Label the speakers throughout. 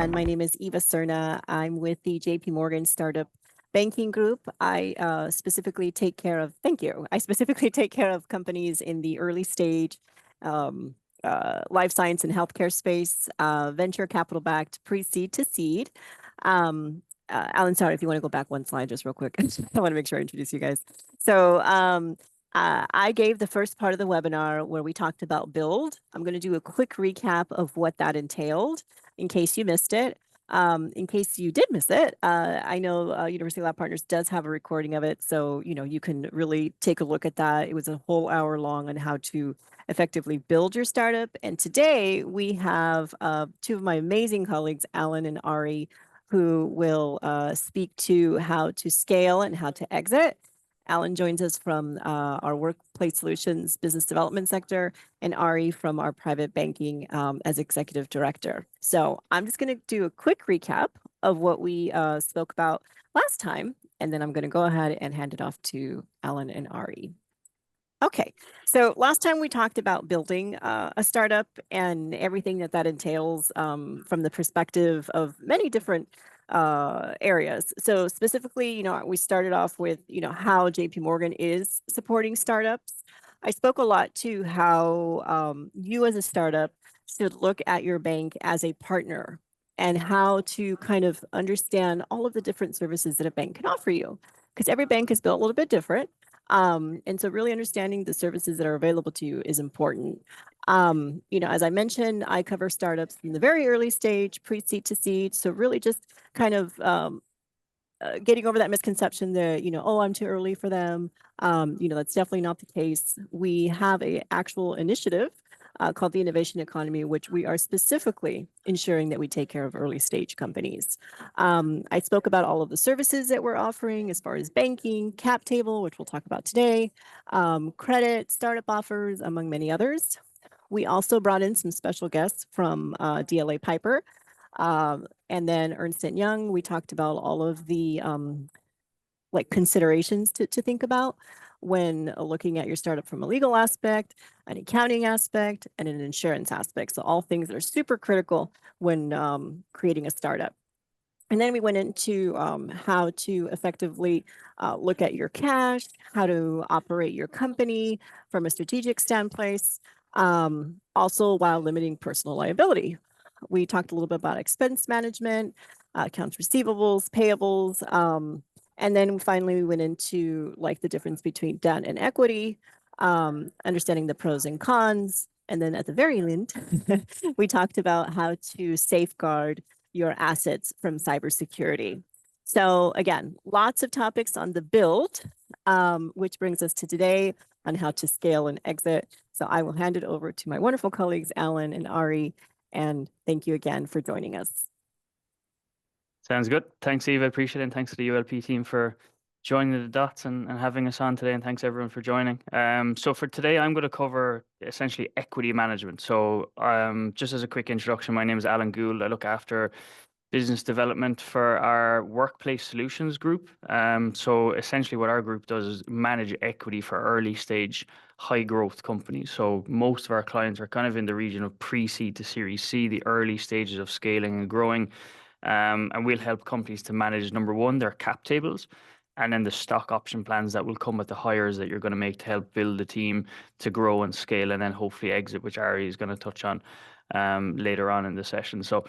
Speaker 1: And my name is Eva Cerna. I'm with the JP Morgan Startup Banking Group. I specifically take care of, thank you. I specifically take care of companies in the early stage, um, life science and healthcare space, venture capital backed pre-seed to seed. Alan, sorry, if you want to go back one slide just real quick. I want to make sure I introduce you guys. So I gave the first part of the webinar where we talked about build. I'm going to do a quick recap of what that entailed in case you missed it. In case you did miss it, I know University Lab Partners does have a recording of it, so you can really take a look at that. It was a whole hour long on how to effectively build your startup. And today we have two of my amazing colleagues, Alan and Ari, who will speak to how to scale and how to exit. Alan joins us from our workplace solutions business development sector, and Ari from our private banking as executive director. So I'm just going to do a quick recap of what we spoke about last time, and then I'm going to go ahead and hand it off to Alan and Ari. Okay, so last time we talked about building a startup and everything that entails from the perspective of many different areas. So specifically, we started off with, how JP Morgan is supporting startups. I spoke a lot to how you as a startup should look at your bank as a partner and how to kind of understand all of the different services that a bank can offer you. Because every bank is built a little bit different. And so really understanding the services that are available to you is important. As I mentioned, I cover startups from the very early stage, pre-seed to seed. So really just kind of getting over that misconception that, oh, I'm too early for them. That's definitely not the case. We have an actual initiative called the Innovation Economy, which we are specifically ensuring that we take care of early stage companies. I spoke about all of the services that we're offering as far as banking, cap table, which we'll talk about today, credit, startup offers, among many others. We also brought in some special guests from DLA Piper, and then Ernst & Young. We talked about all of the considerations to think about when looking at your startup from a legal aspect, an accounting aspect, and an insurance aspect. So all things that are super critical when creating a startup. And then we went into how to effectively look at your cash, how to operate your company from a strategic standpoint, also while limiting personal liability. We talked a little bit about expense management, accounts receivables, payables, and then finally we went into the difference between debt and equity, understanding the pros and cons. And then at the very end, we talked about how to safeguard your assets from cybersecurity. So again, lots of topics on the build, which brings us to today on how to scale and exit. So I will hand it over to my wonderful colleagues, Alan and Ari, and thank you again for joining us.
Speaker 2: Sounds good. Thanks, Eva. Appreciate it. And thanks to the ULP team for joining the dots and having us on today. And thanks everyone for joining. So for today, I'm going to cover essentially equity management. So just as a quick introduction, my name is Alan Gould. I look after business development for our workplace solutions group. So essentially what our group does is manage equity for early stage high growth companies. So most of our clients are kind of in the region of pre-seed to Series C, the early stages of scaling and growing. And we'll help companies to manage, number one, their cap tables, and then the stock option plans that will come with the hires that you're going to make to help build the team to grow and scale, and then hopefully exit, which Ari is going to touch on later on in the session. So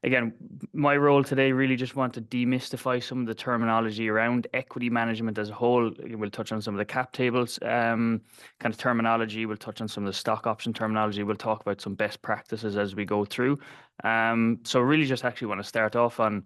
Speaker 2: again, my role today really just want to demystify some of the terminology around equity management as a whole. We'll touch on some of the cap tables kind of terminology. We'll touch on some of the stock option terminology. We'll talk about some best practices as we go through. So really just actually want to start off on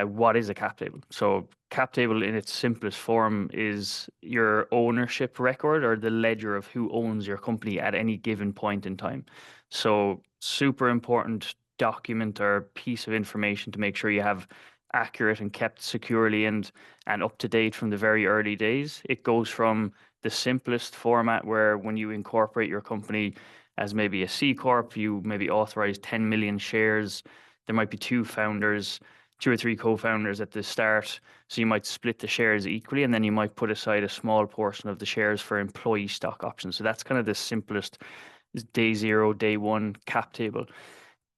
Speaker 2: what is a cap table. So cap table in its simplest form is your ownership record or the ledger of who owns your company at any given point in time. So super important document or piece of information to make sure you have accurate and kept securely and up to date from the very early days. It goes from the simplest format where when you incorporate your company as maybe a C Corp, you maybe authorize 10 million shares. There might be two founders, two or three co-founders at the start. So you might split the shares equally, and then you might put aside a small portion of the shares for employee stock options. So that's kind of the simplest day zero, day one cap table.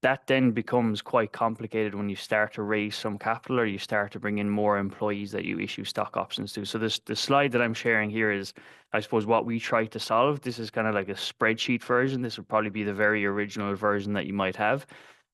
Speaker 2: That then becomes quite complicated when you start to raise some capital or you start to bring in more employees that you issue stock options to. So this the slide that I'm sharing here is, I suppose, what we try to solve. This is kind of like a spreadsheet version. This would probably be the very original version that you might have.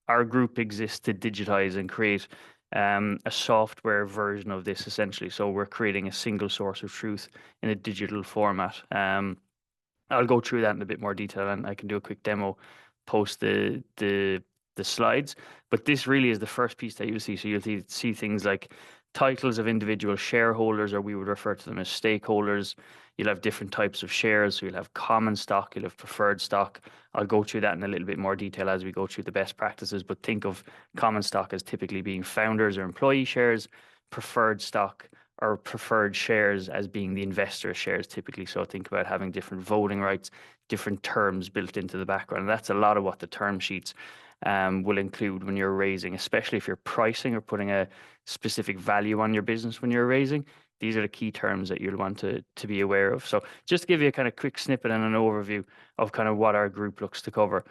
Speaker 2: Our group exists to digitize and create a software version of this essentially. So we're creating a single source of truth in a digital format. I'll go through that in a bit more detail, and I can do a quick demo post the slides. But this really is the first piece that you'll see. So see things like titles of individual shareholders, or we would refer to them as stakeholders. You'll have different types of shares. So you'll have common stock, you'll have preferred stock. I'll go through that in a little bit more detail as we go through the best practices. But think of common stock as typically being founders or employee shares, preferred stock or preferred shares as being the investor shares typically. So think about having different voting rights, different terms built into the background. And that's a lot of what the term sheets will include when you're raising, especially if you're pricing or putting a specific value on your business when you're raising. These are the key terms that you'll want to be aware of. So just to give you a kind of quick snippet and an overview of kind of what our group looks to cover.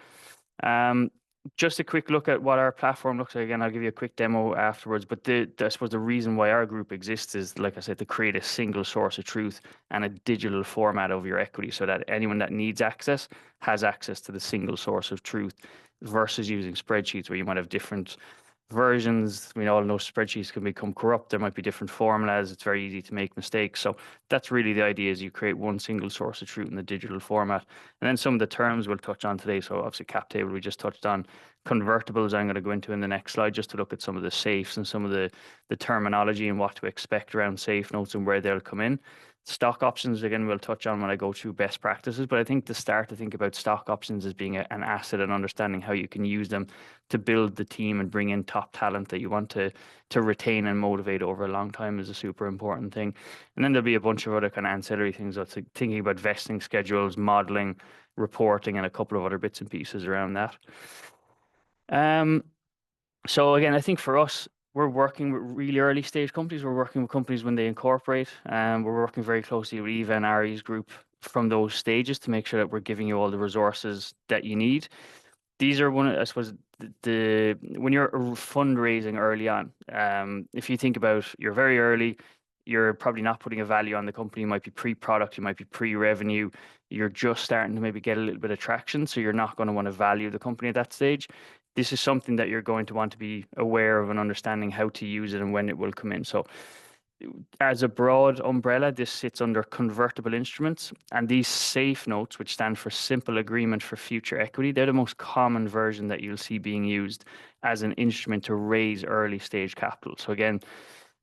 Speaker 2: Um, just a quick look at what our platform looks like. Again, I'll give you a quick demo afterwards. But I suppose the reason why our group exists is, like I said, to create a single source of truth and a digital format of your equity so that anyone that needs access has access to the single source of truth versus using spreadsheets where you might have different versions. We all know spreadsheets can become corrupt. There might be different formulas. It's very easy to make mistakes. So that's really the idea, is you create one single source of truth in the digital format. And then some of the terms we'll touch on today. So obviously cap table we just touched on. Convertibles I'm going to go into in the next slide just to look at some of the safes and some of the terminology and what to expect around safe notes and where they'll come in. Stock options, again, we'll touch on when I go through best practices, but I think to start to think about stock options as being an asset and understanding how you can use them to build the team and bring in top talent that you want to retain and motivate over a long time is a super important thing. And then there'll be a bunch of other kind of ancillary things, that's like thinking about vesting schedules, modeling, reporting, and a couple of other bits and pieces around that. So again, I think for us, we're working with really early stage companies. We're working with companies when they incorporate, and we're working very closely with Eva and Ari's group from those stages to make sure that we're giving you all the resources that you need. These are one, I suppose, the when you're fundraising early on, if you think about you're very early, you're probably not putting a value on the company. You might be pre-product, you might be pre-revenue. You're just starting to maybe get a little bit of traction, so you're not going to want to value the company at that stage. This is something that you're going to want to be aware of and understanding how to use it and when it will come in. So as a broad umbrella, this sits under convertible instruments, and these safe notes, which stand for simple agreement for future equity, they're the most common version that you'll see being used as an instrument to raise early stage capital. So again,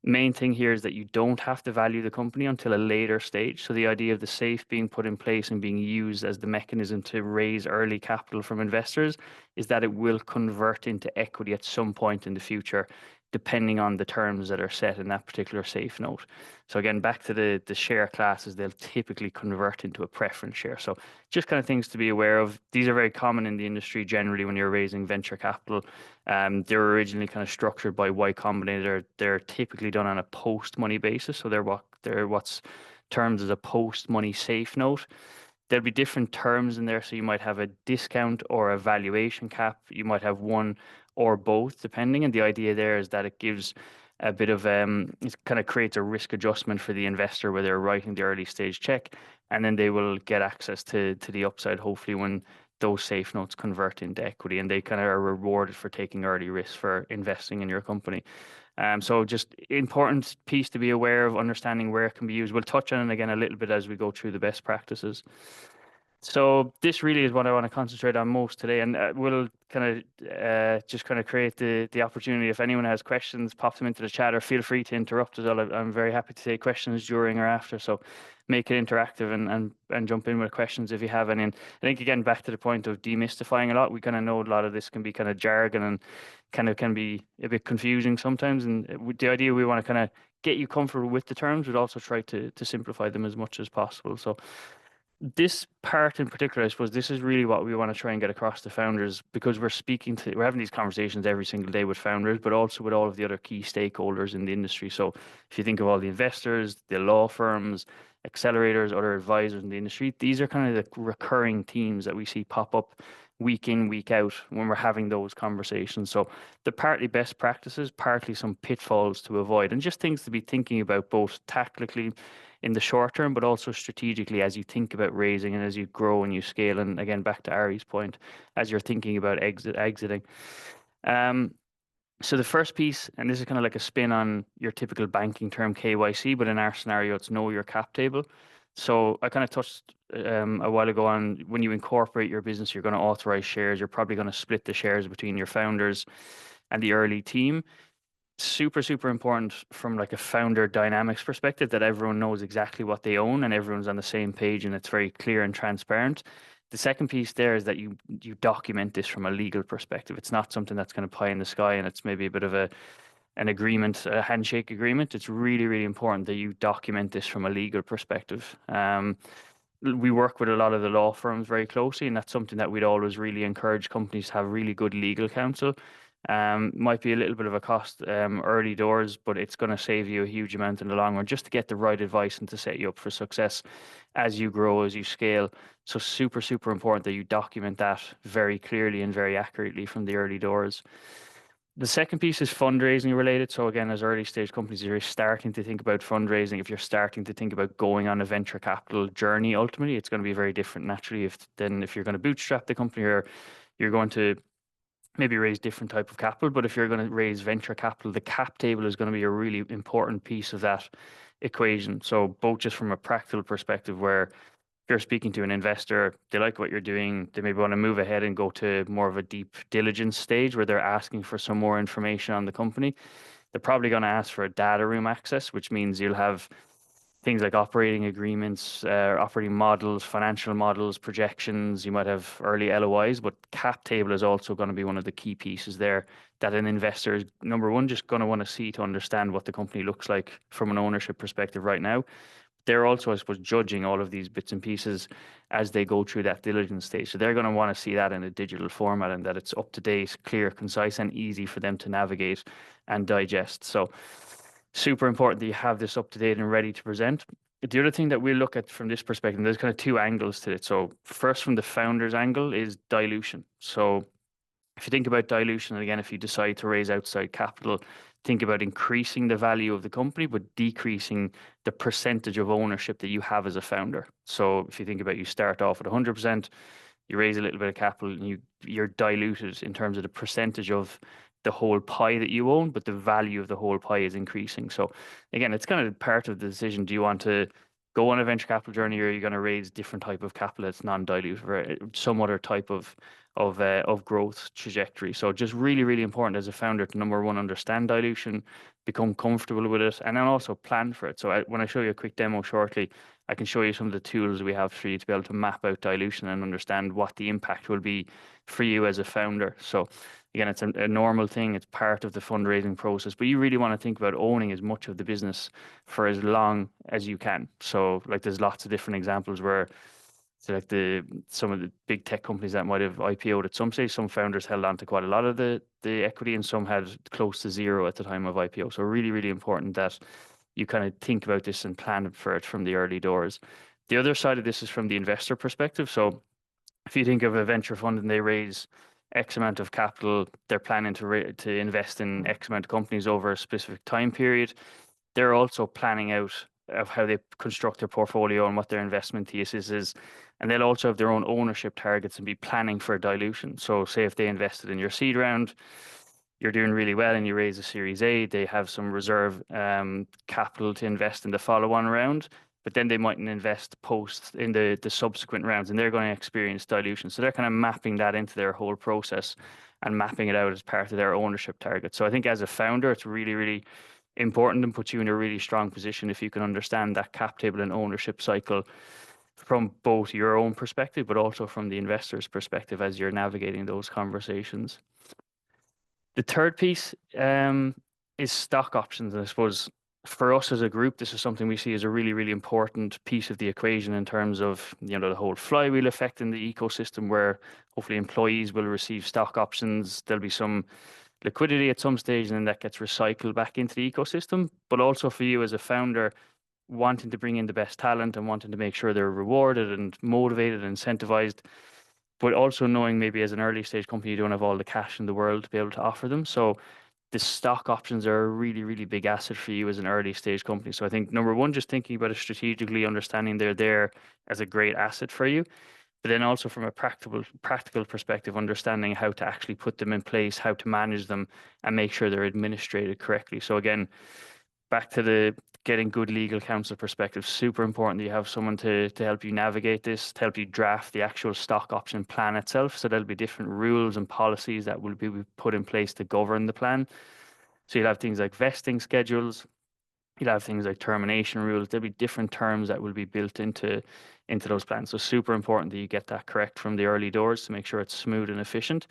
Speaker 2: main thing here is that you don't have to value the company until a later stage. So the idea of the safe being put in place and being used as the mechanism to raise early capital from investors is that it will convert into equity at some point in the future, depending on the terms that are set in that particular safe note. So again, back to the share classes, they'll typically convert into a preference share. So just kind of things to be aware of. These are very common in the industry generally when you're raising venture capital. They're originally kind of structured by Y Combinator. They're typically done on a post-money basis. So they're what's termed as a post-money safe note. There'll be different terms in there. So you might have a discount or a valuation cap. You might have one or both, depending. And the idea there is that it gives a bit of it kind of creates a risk adjustment for the investor where they're writing the early stage check, and then they will get access to the upside, hopefully, when those safe notes convert into equity, and they kind of are rewarded for taking early risks for investing in your company. So just important piece to be aware of, understanding where it can be used. We'll touch on it again a little bit as we go through the best practices. So this really is what I want to concentrate on most today, and we'll kind of just kind of create the opportunity. If anyone has questions, pop them into the chat, or feel free to interrupt as well. I'm very happy to take questions during or after. So make it interactive and jump in with questions if you have any. And I think again back to the point of demystifying a lot. We kind of know a lot of this can be kind of jargon and kind of can be a bit confusing sometimes. And the idea we want to kind of get you comfortable with the terms, we'd also try to simplify them as much as possible. So this part in particular, I suppose this is really what we want to try and get across to founders, because we're having these conversations every single day with founders, but also with all of the other key stakeholders in the industry. So if you think of all the investors, the law firms, accelerators, other advisors in the industry. These are kind of the recurring themes that we see pop up week in, week out when we're having those conversations. So they're partly best practices, partly some pitfalls to avoid, and just things to be thinking about both tactically in the short term, but also strategically as you think about raising and as you grow and you scale. And again, back to Ari's point, as you're thinking about exiting. Um, so the first piece, and this is kind of like a spin on your typical banking term KYC, but in our scenario, it's know your cap table. So I kind of touched a while ago on when you incorporate your business, you're going to authorize shares. You're probably going to split the shares between your founders and the early team. Super, super important from like a founder dynamics perspective that everyone knows exactly what they own and everyone's on the same page and it's very clear and transparent. The second piece there is that you document this from a legal perspective. It's not something that's kind of pie in the sky and it's maybe a bit of an agreement, a handshake agreement. It's really, really important that you document this from a legal perspective. We work with a lot of the law firms very closely, and that's something that we'd always really encourage companies to have really good legal counsel. Might be a little bit of a cost early doors, but it's going to save you a huge amount in the long run just to get the right advice and to set you up for success as you grow, as you scale. So super, super important that you document that very clearly and very accurately from the early doors. The second piece is fundraising related. So again, as early stage companies, you're starting to think about fundraising. If you're starting to think about going on a venture capital journey, ultimately, it's going to be very different naturally if you're going to bootstrap the company or you're going to maybe raise different type of capital. But if you're going to raise venture capital, the cap table is going to be a really important piece of that equation. So both just from a practical perspective where if you're speaking to an investor, they like what you're doing, they maybe want to move ahead and go to more of a deep diligence stage where they're asking for some more information on the company. They're probably going to ask for a data room access, which means you'll have things like operating agreements, operating models, financial models, projections. You might have early LOIs, but cap table is also going to be one of the key pieces there that an investor is, number one, just going to want to see to understand what the company looks like from an ownership perspective right now. They're also, I suppose, judging all of these bits and pieces as they go through that diligence stage. So they're going to want to see that in a digital format and that it's up to date, clear, concise, and easy for them to navigate and digest. So super important that you have this up to date and ready to present. The other thing that we look at from this perspective, there's kind of two angles to it. So first, from the founder's angle, is dilution. So if you think about dilution, and again, if you decide to raise outside capital, think about increasing the value of the company, but decreasing the percentage of ownership that you have as a founder. So if you think about you start off at 100%, you raise a little bit of capital and you're diluted in terms of the percentage of the whole pie that you own, but the value of the whole pie is increasing. So again, it's kind of part of the decision. Do you want to go on a venture capital journey or are you going to raise different type of capital that's non-dilutive or some other type of growth trajectory? So just really, really important as a founder to number one, understand dilution, become comfortable with it, and then also plan for it. So when I show you a quick demo shortly, I can show you some of the tools we have for you to be able to map out dilution and understand what the impact will be for you as a founder. So again, it's a normal thing. It's part of the fundraising process, but you really want to think about owning as much of the business for as long as you can. So like there's lots of different examples where so like some of the big tech companies that might have IPO'd at some stage, some founders held on to quite a lot of the equity and some had close to zero at the time of IPO. So really, really important that you kind of think about this and plan for it from the early doors. The other side of this is from the investor perspective. So if you think of a venture fund and they raise X amount of capital, they're planning to invest in X amount of companies over a specific time period. They're also planning out of how they construct their portfolio and what their investment thesis is. And they'll also have their own ownership targets and be planning for dilution. So say if they invested in your seed round, you're doing really well and you raise a Series A, they have some reserve capital to invest in the follow-on round, but then they mightn't invest post in the subsequent rounds and they're going to experience dilution. So they're kind of mapping that into their whole process and mapping it out as part of their ownership target. So I think as a founder, it's really, really important and puts you in a really strong position if you can understand that cap table and ownership cycle from both your own perspective, but also from the investor's perspective as you're navigating those conversations. The third piece is stock options. And I suppose for us as a group, this is something we see as a really, really important piece of the equation in terms of, the whole flywheel effect in the ecosystem where hopefully employees will receive stock options. There'll be some liquidity at some stage and then that gets recycled back into the ecosystem. But also for you as a founder, wanting to bring in the best talent and wanting to make sure they're rewarded and motivated and incentivized, but also knowing maybe as an early stage company, you don't have all the cash in the world to be able to offer them. So the stock options are a really, really big asset for you as an early stage company. So I think number one, just thinking about it strategically, understanding they're there as a great asset for you, but then also from a practical perspective, understanding how to actually put them in place, how to manage them, and make sure they're administrated correctly. So again, back to the getting good legal counsel perspective, super important that you have someone to help you navigate this, to help you draft the actual stock option plan itself. So there'll be different rules and policies that will be put in place to govern the plan. So you'll have things like vesting schedules, you'll have things like termination rules. There'll be different terms that will be built into those plans. So super important that you get that correct from the early doors to make sure it's smooth and efficient.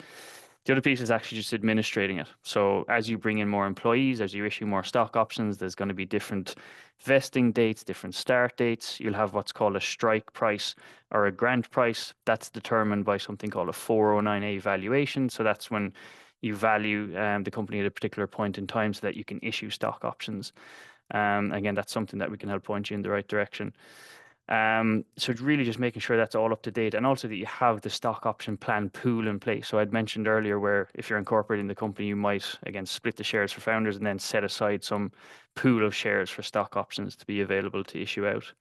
Speaker 2: The other piece is actually just administrating it. So as you bring in more employees, as you issue more stock options, there's going to be different vesting dates, different start dates. You'll have what's called a strike price or a grant price. That's determined by something called a 409A valuation. So that's when you value the company at a particular point in time so that you can issue stock options. Again, that's something that we can help point you in the right direction. So it's really just making sure that's all up to date and also that you have the stock option plan pool in place. So I'd mentioned earlier where if you're incorporating the company, you might again split the shares for founders and then set aside some pool of shares for stock options to be available to issue out.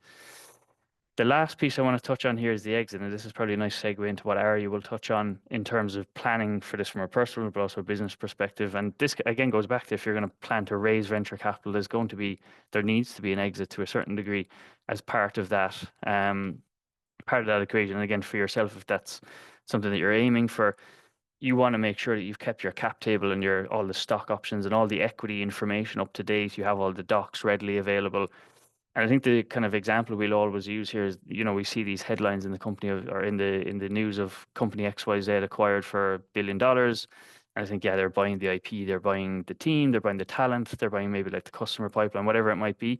Speaker 2: The last piece I want to touch on here is the exit, and this is probably a nice segue into what Ari will touch on in terms of planning for this from a personal but also a business perspective. And this again goes back to if you're going to plan to raise venture capital, there needs to be an exit to a certain degree as part of that equation. And again, for yourself, if that's something that you're aiming for, you want to make sure that you've kept your cap table and your all the stock options and all the equity information up to date. You have all the docs readily available, and I think the kind of example we'll always use here is, we see these headlines in the company or in the news of company XYZ acquired for $1 billion. And I think, yeah, they're buying the IP, they're buying the team, they're buying the talent, they're buying maybe like the customer pipeline, whatever it might be.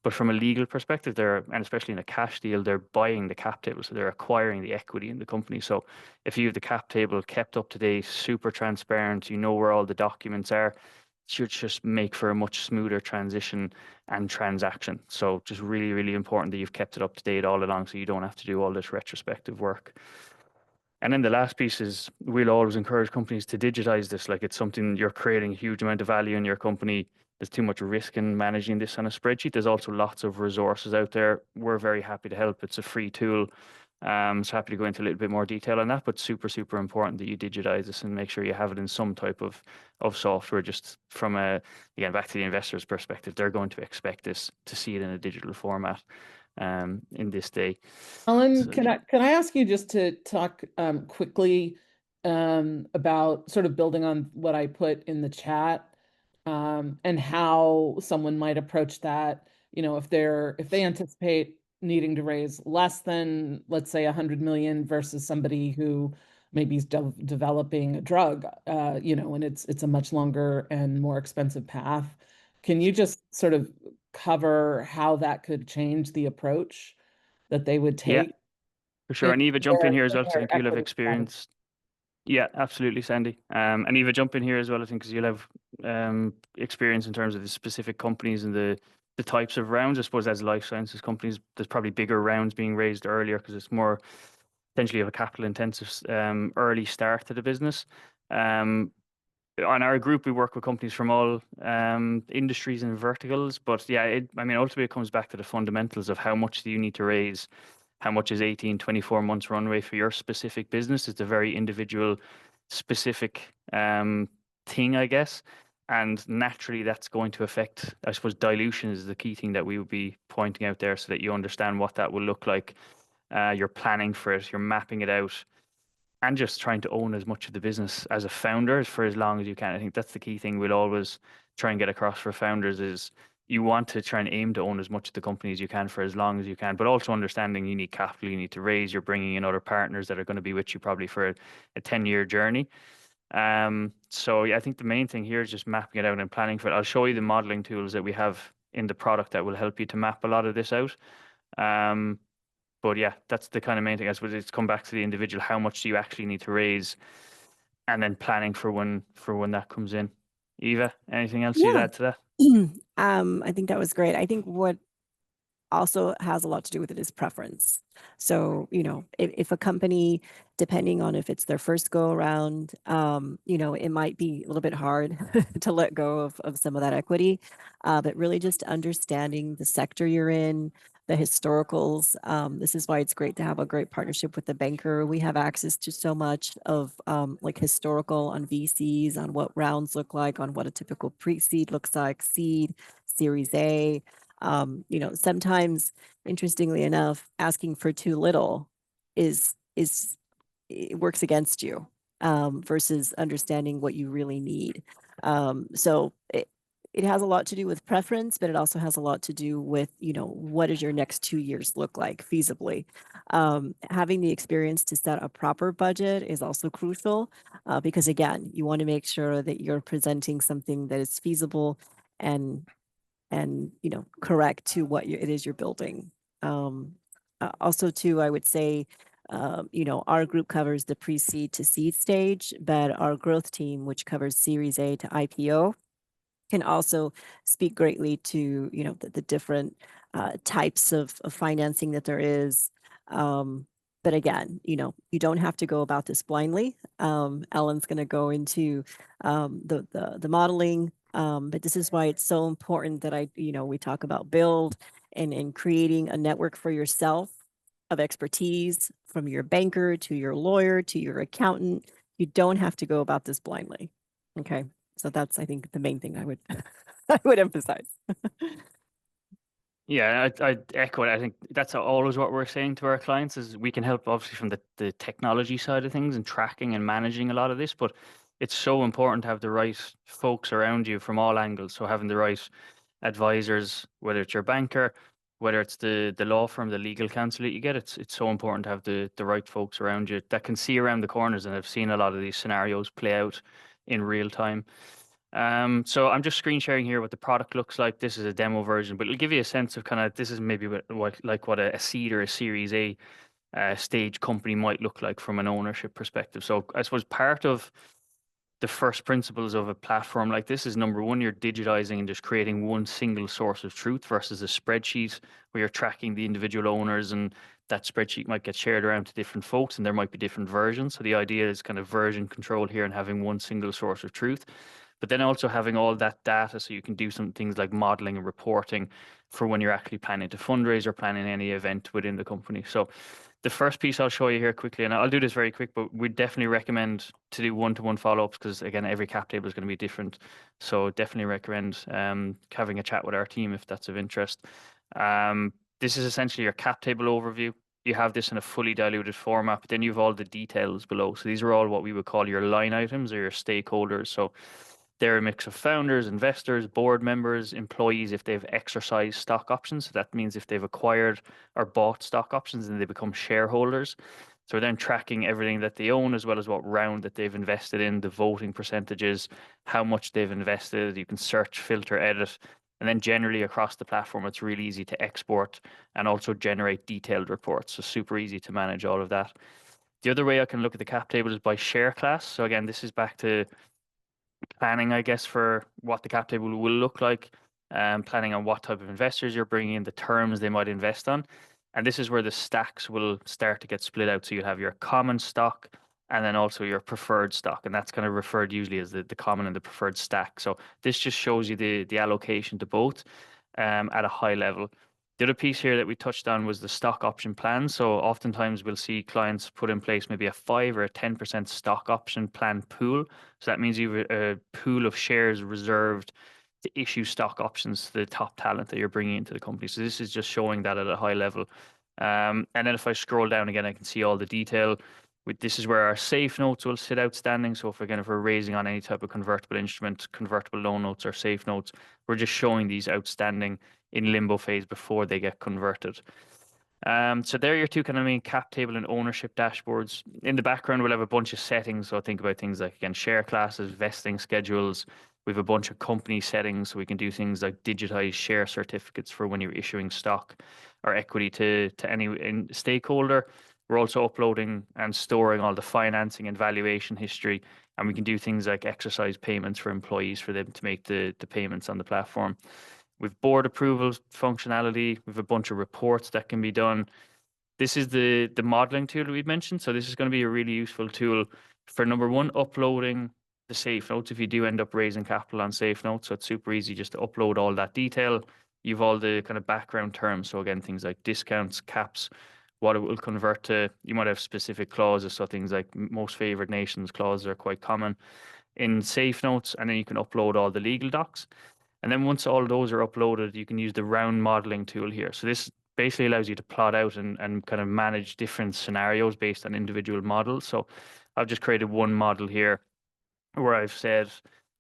Speaker 2: But from a legal perspective, and especially in a cash deal, they're buying the cap table. So they're acquiring the equity in the company. So if you have the cap table kept up to date, super transparent, you know where all the documents are, should just make for a much smoother transition and transaction. So just really, really important that you've kept it up to date all along so you don't have to do all this retrospective work. And then the last piece is we'll always encourage companies to digitize this. Like it's something you're creating a huge amount of value in your company. There's too much risk in managing this on a spreadsheet. There's also lots of resources out there. We're very happy to help. It's a free tool. So happy to go into a little bit more detail on that, but super, super important that you digitize this and make sure you have it in some type of software. Just from again, back to the investor's perspective, they're going to expect this to see it in a digital format in this day.
Speaker 3: Alan,
Speaker 2: So,
Speaker 3: can I ask you just to talk quickly about sort of building on what I put in the chat and how someone might approach that, if they anticipate needing to raise less than, let's say, 100 million versus somebody who maybe is developing a drug, and it's a much longer and more expensive path. Can you just sort of cover how that could change the approach that they would
Speaker 2: yeah,
Speaker 3: take
Speaker 2: for sure.
Speaker 3: in
Speaker 2: And Eva, jump in here as
Speaker 3: in
Speaker 2: well, because I
Speaker 3: their
Speaker 2: think you'll have
Speaker 3: equity strategy?
Speaker 2: experience. Yeah, absolutely, Sandy. And Eva, jump in here as well, I think, because you'll have experience in terms of the specific companies and the types of rounds. I suppose as life sciences companies, there's probably bigger rounds being raised earlier because it's more potentially of a capital intensive early start to the business. Um, on our group, we work with companies from all industries and verticals. But yeah, ultimately it comes back to the fundamentals of how much do you need to raise, how much is 18, 24 months runway for your specific business. It's a very individual, specific thing, I guess. And naturally, that's going to affect, I suppose, dilution is the key thing that we would be pointing out there so that you understand what that will look like. You're planning for it, you're mapping it out, and just trying to own as much of the business as a founder for as long as you can. I think that's the key thing we'll always try and get across for founders is you want to try and aim to own as much of the company as you can for as long as you can, but also understanding you need capital, you need to raise, you're bringing in other partners that are going to be with you probably for a 10-year journey. So yeah, I think the main thing here is just mapping it out and planning for it. I'll show you the modeling tools that we have in the product that will help you to map a lot of this out. Um, but yeah, that's the kind of main thing. I suppose it's come back to the individual. How much do you actually need to raise, and then planning for when that comes in. Eva, anything else you'd
Speaker 1: Yeah.
Speaker 2: add to that?
Speaker 1: I think that was great. I think what also has a lot to do with it is preference. So, if a company, depending on if it's their first go around, it might be a little bit hard to let go of some of that equity. But really just understanding the sector you're in, the historicals. This is why it's great to have a great partnership with the banker. We have access to so much of like historical on VCs, on what rounds look like, on what a typical pre-seed looks like, seed, Series A. Sometimes, interestingly enough, asking for too little is it works against you, versus understanding what you really need. So it has a lot to do with preference, but it also has a lot to do with, what does your next 2 years look like feasibly? Having the experience to set a proper budget is also crucial, because again, you want to make sure that you're presenting something that is feasible and correct to what it is you're building. Also too, I would say, our group covers the pre-seed to seed stage, but our growth team, which covers Series A to IPO, can also speak greatly to, the different types of financing that there is. But again, you don't have to go about this blindly. Ellen's going to go into the modeling, but this is why it's so important that we talk about build and creating a network for yourself of expertise, from your banker to your lawyer to your accountant. You don't have to go about this blindly. Okay. So that's, I think, the main thing I would I would emphasize.
Speaker 2: Yeah, I echo it. I think that's always what we're saying to our clients is we can help obviously from the technology side of things and tracking and managing a lot of this, but it's so important to have the right folks around you from all angles. So having the right advisors, whether it's your banker, whether it's the law firm, the legal counsel that you get, it's so important to have the right folks around you that can see around the corners. And I've seen a lot of these scenarios play out in real time. So I'm just screen sharing here what the product looks like. This is a demo version, but it'll give you a sense of kind of this is maybe what a seed or a Series A stage company might look like from an ownership perspective. So I suppose part of the first principles of a platform like this is number one, you're digitizing and just creating one single source of truth versus a spreadsheet where you're tracking the individual owners and that spreadsheet might get shared around to different folks and there might be different versions. So the idea is kind of version control here and having one single source of truth, but then also having all that data so you can do some things like modeling and reporting for when you're actually planning to fundraise or planning any event within the company. So the first piece I'll show you here quickly, and I'll do this very quick, but we definitely recommend to do one-to-one follow-ups because again, every cap table is going to be different. So definitely recommend having a chat with our team if that's of interest. This is essentially your cap table overview. You have this in a fully diluted format, but then you have all the details below. So these are all what we would call your line items or your stakeholders. So they're a mix of founders, investors, board members, employees if they've exercised stock options. So that means if they've acquired or bought stock options and they become shareholders. So we're then tracking everything that they own as well as what round that they've invested in, the voting percentages, how much they've invested. You can search, filter, edit. And then generally across the platform, it's really easy to export and also generate detailed reports. So super easy to manage all of that. The other way I can look at the cap table is by share class. So again, this is back to planning, I guess, for what the cap table will look like, planning on what type of investors you're bringing in, the terms they might invest on. And this is where the stacks will start to get split out. So you'll have your common stock and then also your preferred stock. And that's kind of referred usually as the common and the preferred stack. So this just shows you the allocation to both at a high level. The other piece here that we touched on was the stock option plan. So oftentimes we'll see clients put in place maybe a 5 or a 10% stock option plan pool. So that means you have a pool of shares reserved to issue stock options to the top talent that you're bringing into the company. So this is just showing that at a high level. And then if I scroll down again, I can see all the detail. This is where our safe notes will sit outstanding. So if we're raising on any type of convertible instrument, convertible loan notes or safe notes, we're just showing these outstanding in limbo phase before they get converted. So there are your two kind of main cap table and ownership dashboards. In the background, we'll have a bunch of settings. So think about things like, again, share classes, vesting schedules. We have a bunch of company settings. So we can do things like digitize share certificates for when you're issuing stock or equity to any stakeholder. We're also uploading and storing all the financing and valuation history. And we can do things like exercise payments for employees for them to make the payments on the platform. We've board approvals functionality. We've a bunch of reports that can be done. This is the modeling tool that we've mentioned. So this is going to be a really useful tool for number one, uploading the safe notes if you do end up raising capital on safe notes. So it's super easy just to upload all that detail. You've all the kind of background terms. So again, things like discounts, caps, what it will convert to. You might have specific clauses. So things like most favored nations clauses are quite common in safe notes. And then you can upload all the legal docs. And then once all those are uploaded, you can use the round modeling tool here. So this basically allows you to plot out and kind of manage different scenarios based on individual models. So I've just created one model here where I've said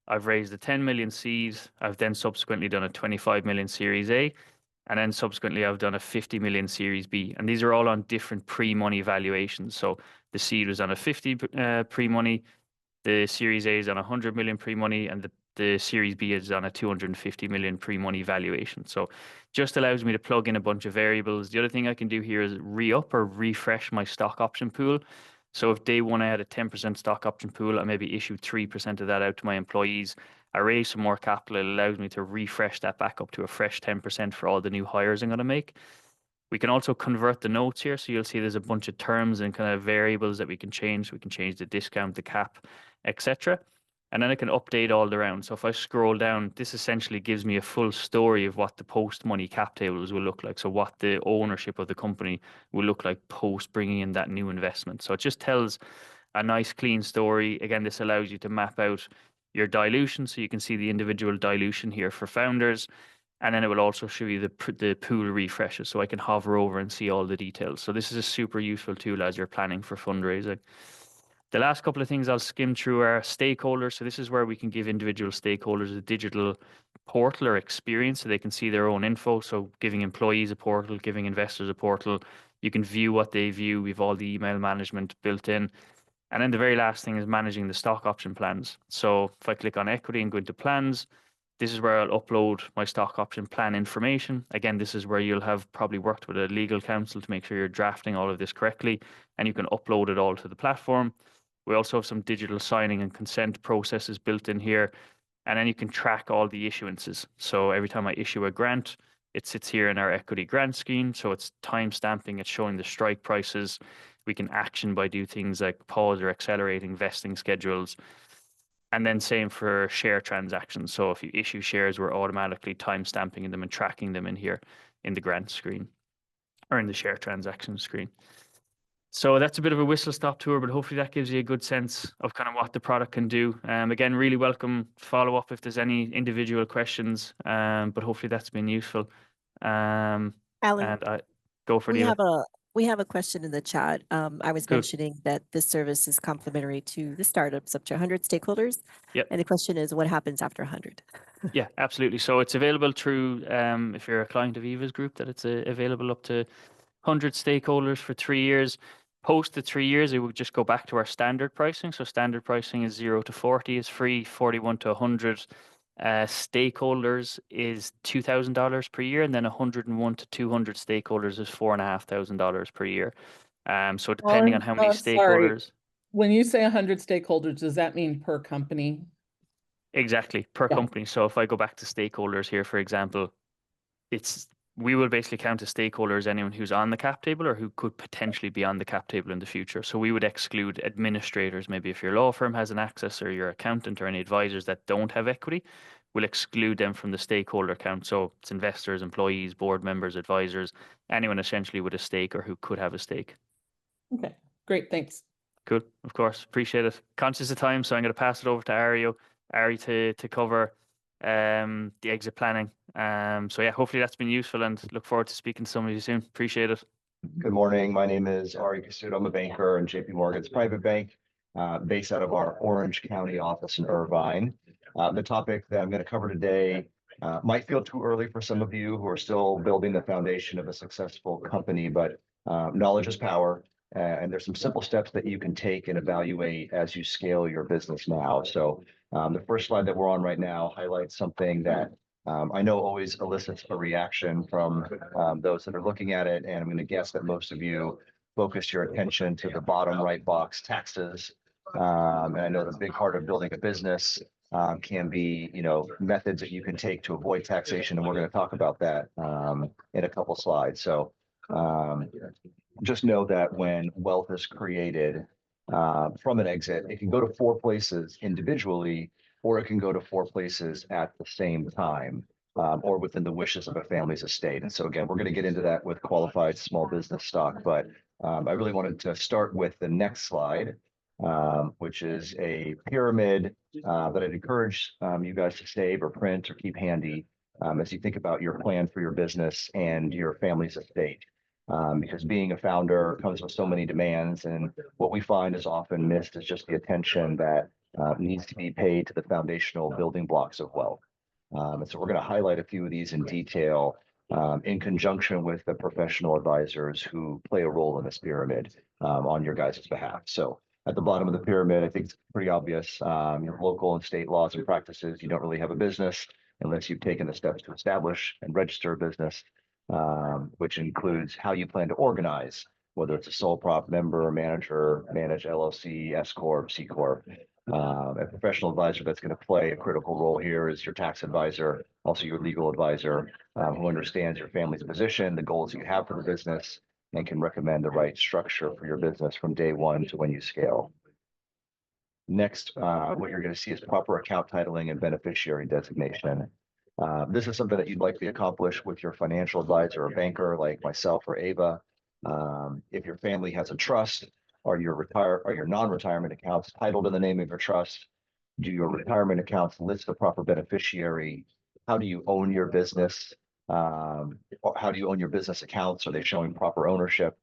Speaker 2: I've raised a 10 million seed. I've then subsequently done a 25 million Series A. And then subsequently, I've done a 50 million Series B. And these are all on different pre-money valuations. So the seed was on a 50 pre-money, the Series A is on 100 million pre-money, and the Series B is on a 250 million pre-money valuation. So just allows me to plug in a bunch of variables. The other thing I can do here is re-up or refresh my stock option pool. So if day one I had a 10% stock option pool, I maybe issued 3% of that out to my employees. I raise some more capital. It allows me to refresh that back up to a fresh 10% for all the new hires I'm going to make. We can also convert the notes here. So you'll see there's a bunch of terms and kind of variables that we can change. We can change the discount, the cap, etc. And then I can update all around. So if I scroll down, this essentially gives me a full story of what the post-money cap tables will look like. So what the ownership of the company will look like post bringing in that new investment. So it just tells a nice clean story. Again, this allows you to map out your dilution. So you can see the individual dilution here for founders. And then it will also show you the pool refreshes, so I can hover over and see all the details. So this is a super useful tool as you're planning for fundraising. The last couple of things I'll skim through are stakeholders. So this is where we can give individual stakeholders a digital portal or experience so they can see their own info. So giving employees a portal, giving investors a portal. You can view what they view. We've all the email management built in. And then the very last thing is managing the stock option plans. So if I click on equity and go into plans, this is where I'll upload my stock option plan information. Again, this is where you'll have probably worked with a legal counsel to make sure you're drafting all of this correctly, and you can upload it all to the platform. We also have some digital signing and consent processes built in here, and then you can track all the issuances. So every time I issue a grant, it sits here in our equity grant scheme. So it's time stamping, it's showing the strike prices. We can action by do things like pause or accelerating vesting schedules. And then same for share transactions. So if you issue shares, we're automatically time stamping them and tracking them in here in the grant screen or in the share transaction screen. So that's a bit of a whistle stop tour, but hopefully that gives you a good sense of kind of what the product can do. Again, really welcome follow up if there's any individual questions, but hopefully that's been useful.
Speaker 1: Alan,
Speaker 2: and I go for
Speaker 1: we
Speaker 2: it.
Speaker 1: have a question in the chat. I was
Speaker 2: Cool.
Speaker 1: mentioning that this service is complimentary to the startups up to 100 stakeholders.
Speaker 2: Yep.
Speaker 1: And the question is, what happens after 100?
Speaker 2: Yeah, absolutely. So it's available through, if you're a client of Eva's group, that it's available up to 100 stakeholders for 3 years. Post the 3 years, it would just go back to our standard pricing. So standard pricing is 0 to 40 is free, 41 to 100 stakeholders is $2,000 per year, and then 101 to 200 stakeholders is $4,500 per year. So depending on how many stakeholders.
Speaker 3: Sorry. When you say 100 stakeholders, does that mean per company?
Speaker 2: Exactly, per
Speaker 3: Yeah.
Speaker 2: company. So if I go back to stakeholders here, for example, we will basically count as stakeholders anyone who's on the cap table or who could potentially be on the cap table in the future. So we would exclude administrators. Maybe if your law firm has an access or your accountant or any advisors that don't have equity, we'll exclude them from the stakeholder count. So it's investors, employees, board members, advisors, anyone essentially with a stake or who could have a stake.
Speaker 3: Okay, great, thanks.
Speaker 2: Cool, of course, appreciate it. Conscious of time, so I'm going to pass it over to Ari to cover the exit planning. So yeah, hopefully that's been useful and look forward to speaking to some of you soon. Appreciate it.
Speaker 4: Good morning. My name is Ari Kasuda. I'm a banker in JP Morgan's private bank, based out of our Orange County office in Irvine. The topic that I'm going to cover today might feel too early for some of you who are still building the foundation of a successful company, but knowledge is power. And there's some simple steps that you can take and evaluate as you scale your business now. So the first slide that we're on right now highlights something that I know always elicits a reaction from those that are looking at it. And I'm going to guess that most of you focus your attention to the bottom right box, taxes. And I know the big part of building a business can be, methods that you can take to avoid taxation. And we're going to talk about that in a couple slides. So just know that when wealth is created from an exit, it can go to 4 places individually, or it can go to 4 places at the same time, or within the wishes of a family's estate. And so again, we're going to get into that with qualified small business stock, but I really wanted to start with the next slide, which is a pyramid that I'd encourage you guys to save or print or keep handy as you think about your plan for your business and your family's estate. Because being a founder comes with so many demands, and what we find is often missed is just the attention that needs to be paid to the foundational building blocks of wealth. And so we're going to highlight a few of these in detail in conjunction with the professional advisors who play a role in this pyramid on your guys' behalf. So at the bottom of the pyramid, I think it's pretty obvious, local and state laws and practices. You don't really have a business unless you've taken the steps to establish and register a business, which includes how you plan to organize, whether it's a sole prop, member, manager, managed LLC, S Corp, C Corp. A professional advisor that's going to play a critical role here is your tax advisor, also your legal advisor, who understands your family's position, the goals you have for the business, and can recommend the right structure for your business from day one to when you scale. Next, what you're going to see is proper account titling and beneficiary designation. This is something that you'd likely accomplish with your financial advisor or banker like myself or Ava. If your family has a trust, are your non-retirement accounts titled in the name of your trust? Do your retirement accounts list the proper beneficiary? How do you own your business? Or how do you own your business accounts? Are they showing proper ownership?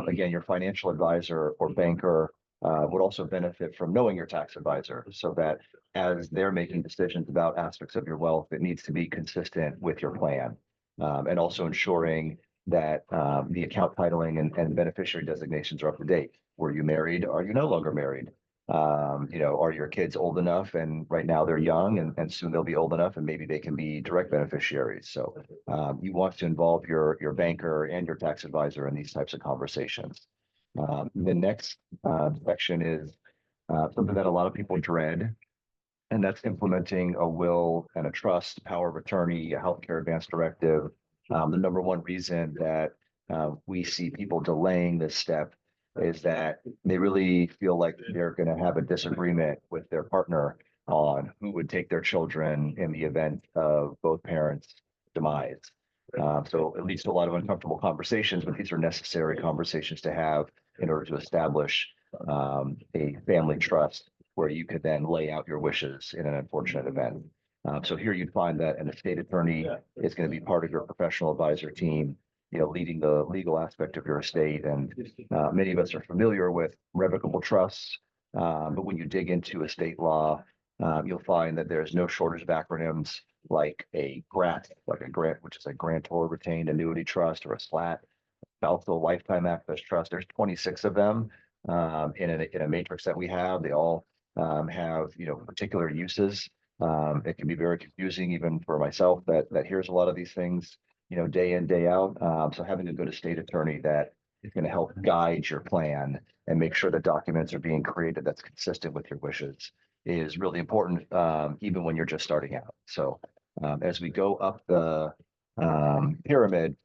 Speaker 4: Again, your financial advisor or banker would also benefit from knowing your tax advisor, so that as they're making decisions about aspects of your wealth, it needs to be consistent with your plan, and also ensuring that the account titling and beneficiary designations are up to date. Were you married? Are you no longer married? Are your kids old enough? And right now they're young, and soon they'll be old enough, and maybe they can be direct beneficiaries. So you want to involve your banker and your tax advisor in these types of conversations. The next section is something that a lot of people dread, and that's implementing a will and a trust, power of attorney, a healthcare advance directive. The number one reason that we see people delaying this step is that they really feel like they're going to have a disagreement with their partner on who would take their children in the event of both parents' demise. So it leads to a lot of uncomfortable conversations, but these are necessary conversations to have in order to establish a family trust where you could then lay out your wishes in an unfortunate event. So here you'd find that an estate attorney is going to be part of your professional advisor team, leading the legal aspect of your estate. And many of us are familiar with revocable trusts, but when you dig into estate law, you'll find that there's no shortage of acronyms like a GRAT, which is a grantor retained annuity trust, or a SLAT, spousal lifetime access trust. There's 26 of them in a matrix that we have. They all have particular uses. It can be very confusing even for myself that here's a lot of these things day in, day out. So having a good estate attorney that is going to help guide your plan and make sure that documents are being created that's consistent with your wishes is really important, even when you're just starting out. So as we go up the pyramid,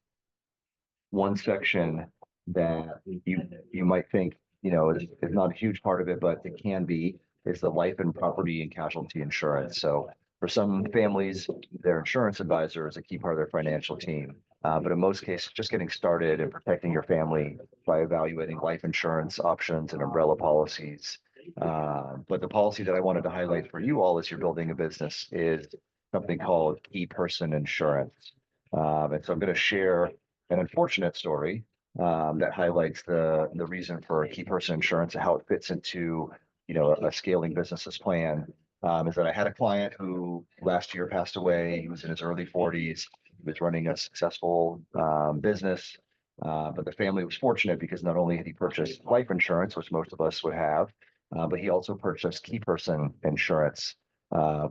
Speaker 4: one section that you might think is not a huge part of it, but it can be, is the life and property and casualty insurance. So for some families, their insurance advisor is a key part of their financial team. But in most cases, just getting started and protecting your family by evaluating life insurance options and umbrella policies. But the policy that I wanted to highlight for you all as you're building a business is something called key person insurance. And so I'm going to share an unfortunate story that highlights the reason for key person insurance and how it fits into a scaling business's plan. Is that I had a client who last year passed away. He was in his early 40s. He was running a successful business, but the family was fortunate because not only had he purchased life insurance, which most of us would have, but he also purchased key person insurance,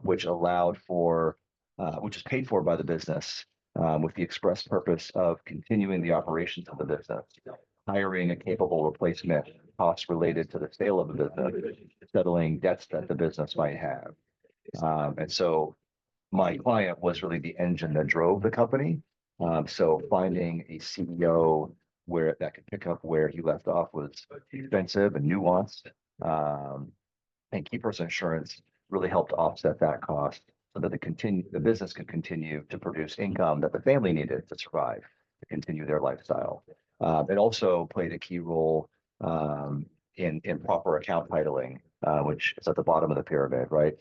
Speaker 4: which allowed for, which is paid for by the business, with the express purpose of continuing the operations of the business, hiring a capable replacement, costs related to the sale of the business, settling debts that the business might have. And so my client was really the engine that drove the company. So finding a CEO where that could pick up where he left off was expensive and nuanced. And Keeper's Insurance really helped offset that cost so that the business could continue to produce income that the family needed to survive, to continue their lifestyle. It also played a key role in proper account titling, which is at the bottom of the pyramid, right?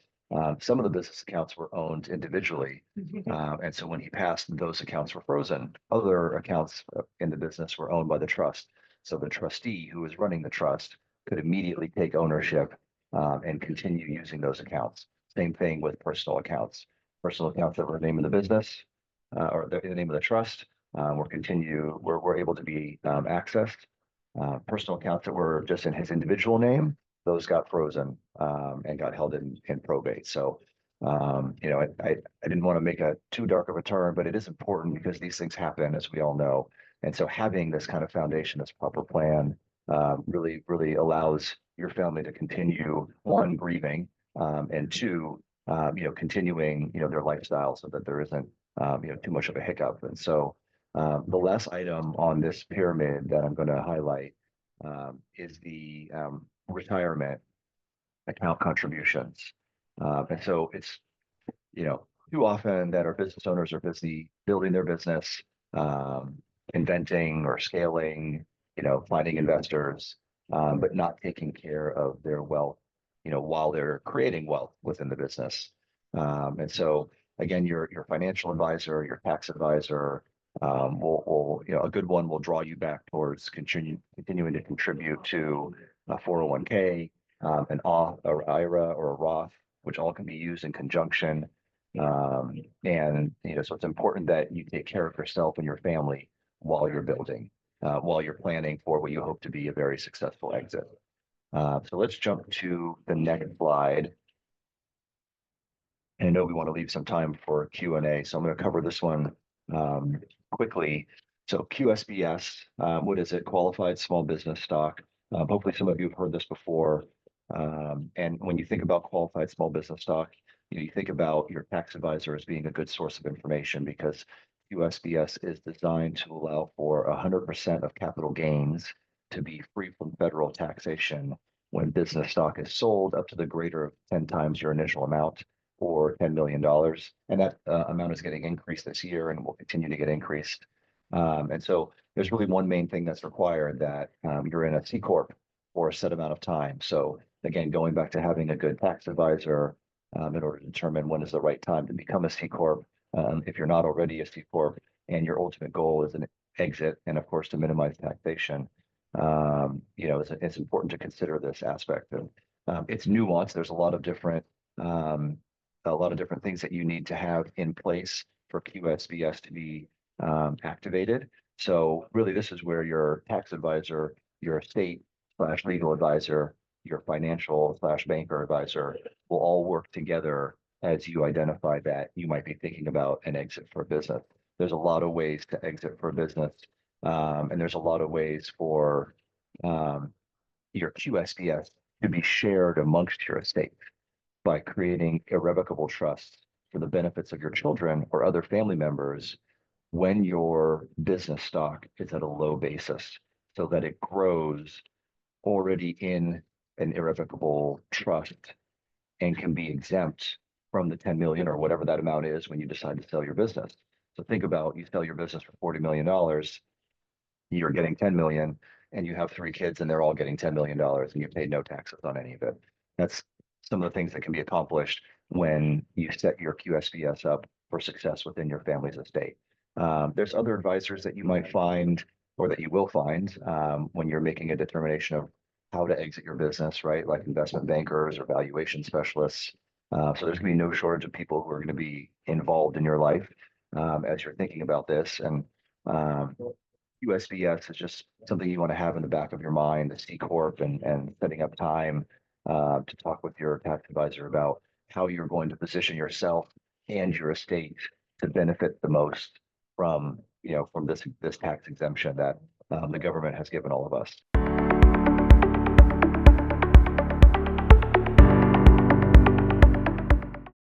Speaker 4: Some of the business accounts were owned individually. And so when he passed, those accounts were frozen. Other accounts in the business were owned by the trust. So the trustee who was running the trust could immediately take ownership and continue using those accounts. Same thing with personal accounts. Personal accounts that were the name of the business or the name of the trust were able to be accessed. Personal accounts that were just in his individual name, those got frozen and got held in probate. So, I didn't want to make a too dark of a turn, but it is important because these things happen, as we all know. And so having this kind of foundation, this proper plan, really, really allows your family to continue, one, grieving, and two, continuing, their lifestyle so that there isn't, too much of a hiccup. And so the last item on this pyramid that I'm going to highlight is the retirement account contributions. And so it's, too often that our business owners are busy building their business, inventing or scaling, finding investors, but not taking care of their wealth, while they're creating wealth within the business. And so again, your financial advisor, your tax advisor, will a good one will draw you back towards continuing to contribute to a 401k, an IRA or a Roth, which all can be used in conjunction. And so it's important that you take care of yourself and your family while you're building, while you're planning for what you hope to be a very successful exit. So let's jump to the next slide. And I know we want to leave some time for Q&A, so I'm going to cover this one quickly. So QSBS, what is it? Qualified Small Business Stock. Hopefully some of you have heard this before. And when you think about qualified small business stock, you think about your tax advisor as being a good source of information because QSBS is designed to allow for 100% of capital gains to be free from federal taxation when business stock is sold up to the greater of 10 times your initial amount or $10 million. And that amount is getting increased this year and will continue to get increased. And so there's really one main thing that's required, that you're in a C Corp for a set amount of time. So again, going back to having a good tax advisor in order to determine when is the right time to become a C Corp. If you're not already a C Corp and your ultimate goal is an exit and of course to minimize taxation, it's important to consider this aspect of it's nuanced. There's a lot of different things that you need to have in place for QSBS to be activated. So really, this is where your tax advisor, your estate/legal advisor, your financial/banker advisor will all work together as you identify that you might be thinking about an exit for a business. There's a lot of ways to exit for a business, and there's a lot of ways for your QSBS to be shared amongst your estate by creating irrevocable trusts for the benefits of your children or other family members when your business stock is at a low basis, so that it grows already in an irrevocable trust and can be exempt from the 10 million or whatever that amount is when you decide to sell your business. So think about, you sell your business for $40 million, you're getting 10 million, and you have 3 kids and they're all getting $10 million and you paid no taxes on any of it. That's some of the things that can be accomplished when you set your QSBS up for success within your family's estate. There's other advisors that you might find or that you will find when you're making a determination of how to exit your business, right? Like investment bankers or valuation specialists. So there's going to be no shortage of people who are going to be involved in your life as you're thinking about this. And USBS is just something you want to have in the back of your mind, the C Corp, and setting up time to talk with your tax advisor about how you're going to position yourself and your estate to benefit the most from this tax exemption that the government has given all of us.